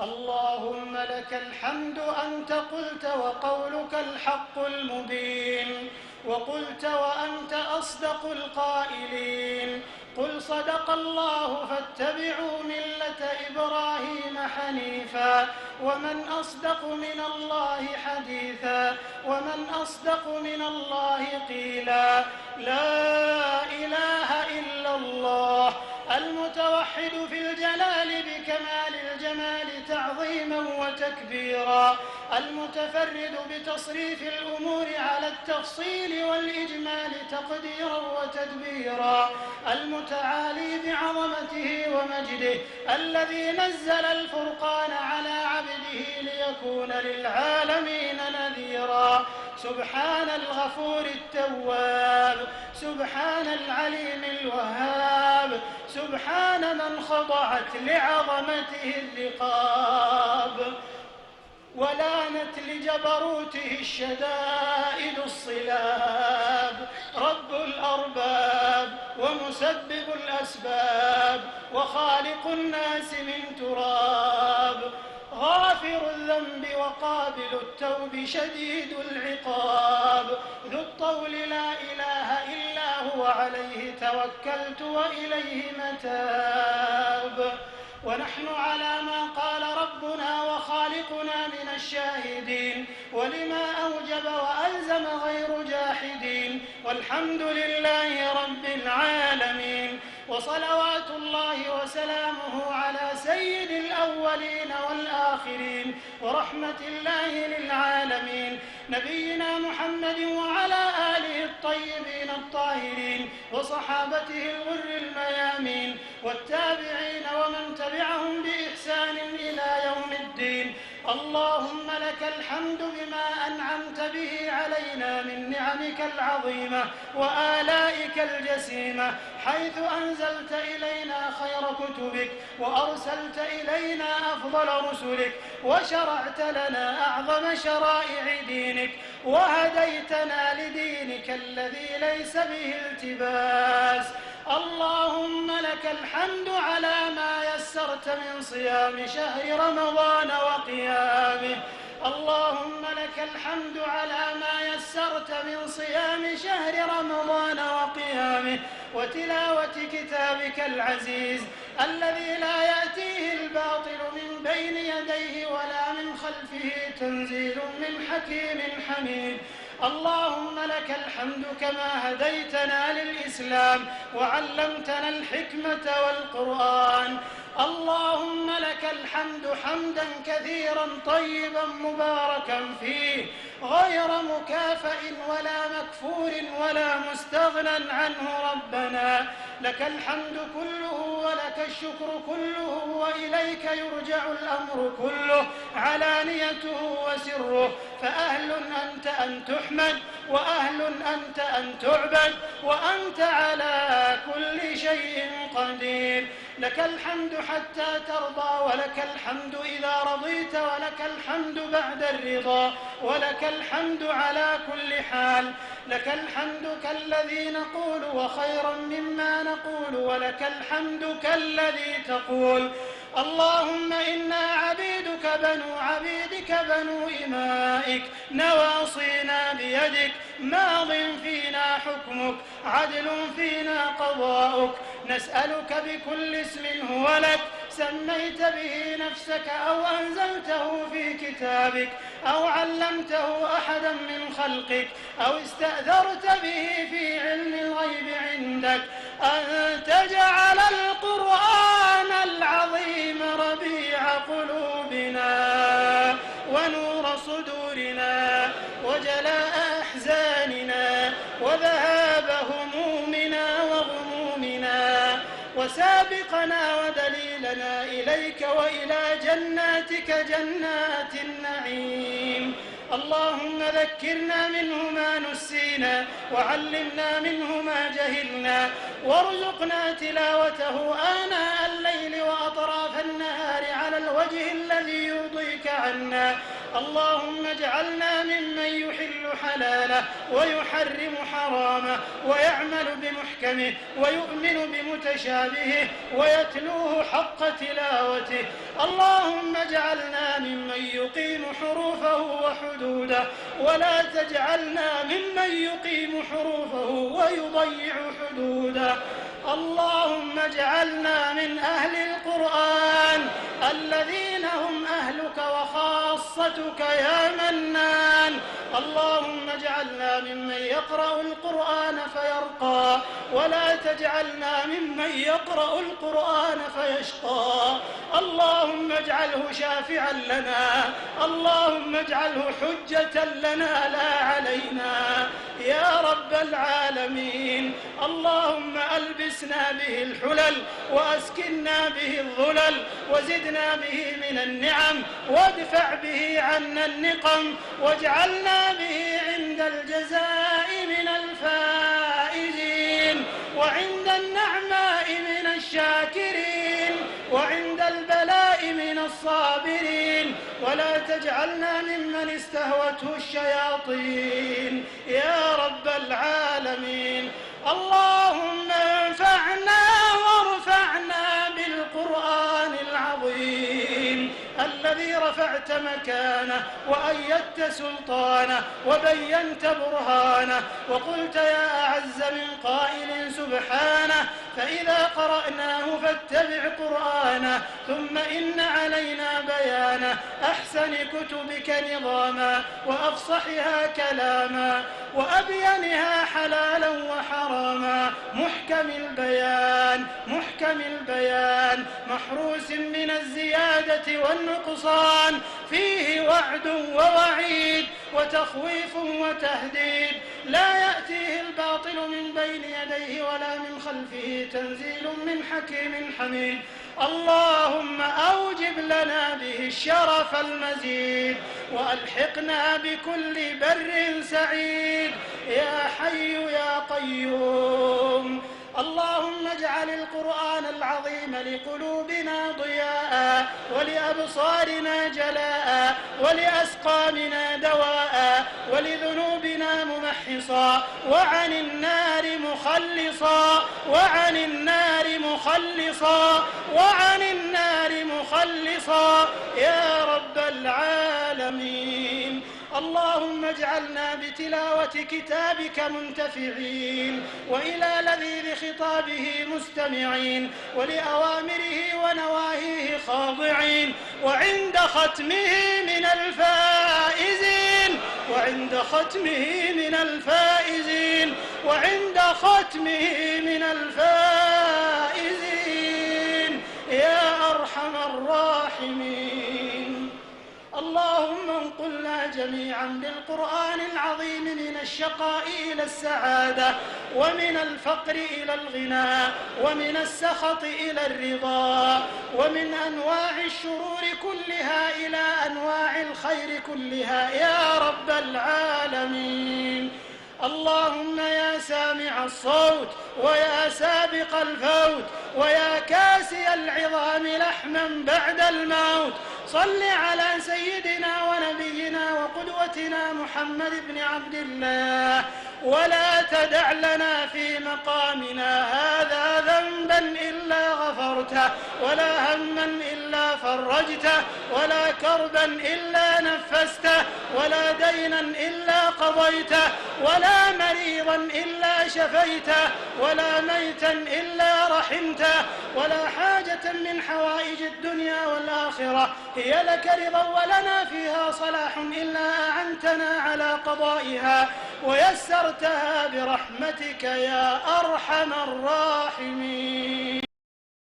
اللهم لك الحمد أنت قلت وقولك الحق المبين، وقلت وأنت أصدق القائلين. قل صدق الله فاتبعوا ملة إبراهيم حنيفا، ومن أصدق من الله حديثا، ومن أصدق من الله قيلا. لا إله إلا الله المتوحد في الجلال بكمال الجمال تعظيما وتكبيرا، المتفرد بتصريف الأمور على التفصيل والإجمال تقديرا وتدبيرا، المتعالي بعظمته ومجده، الذي نزل الفرقان على عبده ليكون للعالمين نذيرا. سبحان الغفور التواب، سبحان العليم الوهاب، سبحان من خضعت لعظمته الرقاب ولانت لجبروته الشدائد الصلاب. رب الأرباب ومسبب الأسباب وخالق الناس من تراب، غافر الذنب وقابل التوب شديد العقاب، ذو الطول لا إله إلا هو عليه توكلت وإليه متاب. ونحن على ما قال ربنا وخالقنا من الشاهدين، ولما أوجب وألزم غير جاحدين، والحمد لله رب العالمين. وصلوات الله وسلامه على سيد الأولين والآخرين ورحمة الله للعالمين نبينا محمد وعلى آله الطيبين الطاهرين وصحابته الغر الميامين والتابعين ومن تبعهم بإحسان إلى يوم الدين. اللهم لك الحمد بما أنعمت به علينا من نعمك العظيمة وآلائك الجسيمة، حيث أنزلت إلينا خير كتبك وأرسلت إلينا أفضل رسلك وشرعت لنا أعظم شرائع دينك وهديتنا لدينك الذي ليس به التباس. اللهم لك الحمد على ما يسرت من صيام شهر رمضان وقيامه. اللهم لك الحمد على ما يسرت من صيام شهر رمضان وقيامه وتلاوة كتابك العزيز الذي لا يأتيه الباطل من بين يديه ولا من خلفه، تنزيل من حكيم حميد. اللهم لك الحمد كما هديتنا للإسلام وعلمتنا الحكمة والقرآن. اللهم لك الحمد حمدا كثيرا طيبا مباركا فيه غير مكافئ ولا مكفور ولا مستغنى عنه. ربنا لك الحمد كله ولك الشكر كله وإليك يرجع الأمر كله علانيته وسره، فأهل أنت أن تحمد وأهل أنت أن تعبد وأنت على كل شيء قدير. لك الحمد حتى ترضى ولك الحمد إذا رضيت ولك الحمد بعد الرضا ولك الحمد على كل حال. لك الحمد كالذي نقول وخيرا مما نقول ولك الحمد كالذي تقول. اللهم إنا عبيدك بنو عبيدك بنو إمائك نواصينا بيدك ماض فينا حكمك عدل فينا قضاؤك. نسألك بكل اسم هو لك سميت به نفسك أو أنزلته في كتابك أو علمته أحدا من خلقك أو استأثرت به في علم الغيب عندك أن تجعل القرآن العظيم ربيع قلوبنا ونور صدورنا وجلاء أحزاننا وذهاب همومنا وغمومنا وسابقنا ودليلنا إليك وإلى جناتك جنات النعيم. اللهم ذكرنا منه ما نسينا وعلمنا منه ما جهلنا وارزقنا تلاوته آناء الليل وأطراف النهار على الوجه الوجه الذي يرضيك عنا. اللهم اجعلنا ممن يحل حلاله ويحرم حرامه ويعمل بمحكمه ويؤمن بمتشابهه ويتلوه حق تلاوته. اللهم اجعلنا ممن يقيم حروفه وحدوده، ولا تجعلنا ممن يقيم حروفه ويضيع حدوده. اللهم اجعلنا من أهل القرآن الذين هم أهلك وخاصتك يا منان. اللهم اجعلنا ممن يقرأ القرآن فيرقى، ولا تجعلنا ممن يقرأ القرآن فيشقى. اللهم اجعله شافعا لنا، اللهم اجعله حجة لنا لا علينا يا رب العالمين. اللهم ألبسنا به الحلل وأسكننا به الظلل وزدنا به من النعم وادفع به عنا النقم واجعلنا به عند الجزاء من الفائزين وعند النعماء من الشاكرين وعند البلاء من الصابرين. ولا تجعلنا ممن استهوته الشياطين يا رب العالمين. اللهم انفعنا وارفعنا بالقرآن العظيم الذي رفعت مكانه وأيدت سلطانه وبينت برهانه وقلت يا أعز من قائل سبحانه فإذا قرأناه فاتبع قرآنه ثم إن علينا بيانه أحسن كتبك نظاما وأفصحها كلاما وأبينها حلالا وحراما محكم البيان محروس من الزيادة والنقصان فيه وعد ووعيد وتخويف وتهديد لا يأتيه الباطل من بين يديه ولا من خلفه تنزيل من حكيم حميد. اللهم أوجب لنا به الشرف المزيد وألحقنا بكل بر سعيد يا حي يا قيوم. اللهم اجعل القرآن العظيم لقلوبنا ضياء ولأبصارنا جلاء ولأسقامنا دواء ولذنوبنا ممحصا وعن النار مخلصا وعن النار مخلصا وعن النار مخلصا يا رب العالمين. اللهم اجعلنا بتلاوة كتابك منتفعين وإلى لذيذ خطابه مستمعين ولأوامره ونواهيه خاضعين وعند ختمه من الفائزين وعند ختمه من الفائزين وعند ختمه من الفائزين يا أرحم الراحمين. اللهم انقلنا جميعا بالقرآن العظيم من الشقاء إلى السعادة ومن الفقر إلى الغنى ومن السخط إلى الرضا ومن أنواع الشرور كلها إلى أنواع الخير كلها يا رب العالمين. اللهم يا سامع الصوت ويا سابق الفوت ويا كاسي العظام لحما بعد الموت صل على سيدنا ونبينا وقدوتنا محمد بن عبد الله ولا تدع لنا في مقامنا هذا ذنبا إلا غفرته ولا هما إلا فرجته ولا كربا إلا نفسته ولا دينا إلا قضيته ولا مريضا إلا شفيته ولا ميتا إلا رحمته ولا حاجة من حوائج الدنيا والآخرة هي لك رضا ولنا فيها صلاح إلا أعنتنا على قضائها ويسرتها برحمتك يا أرحم الراحمين.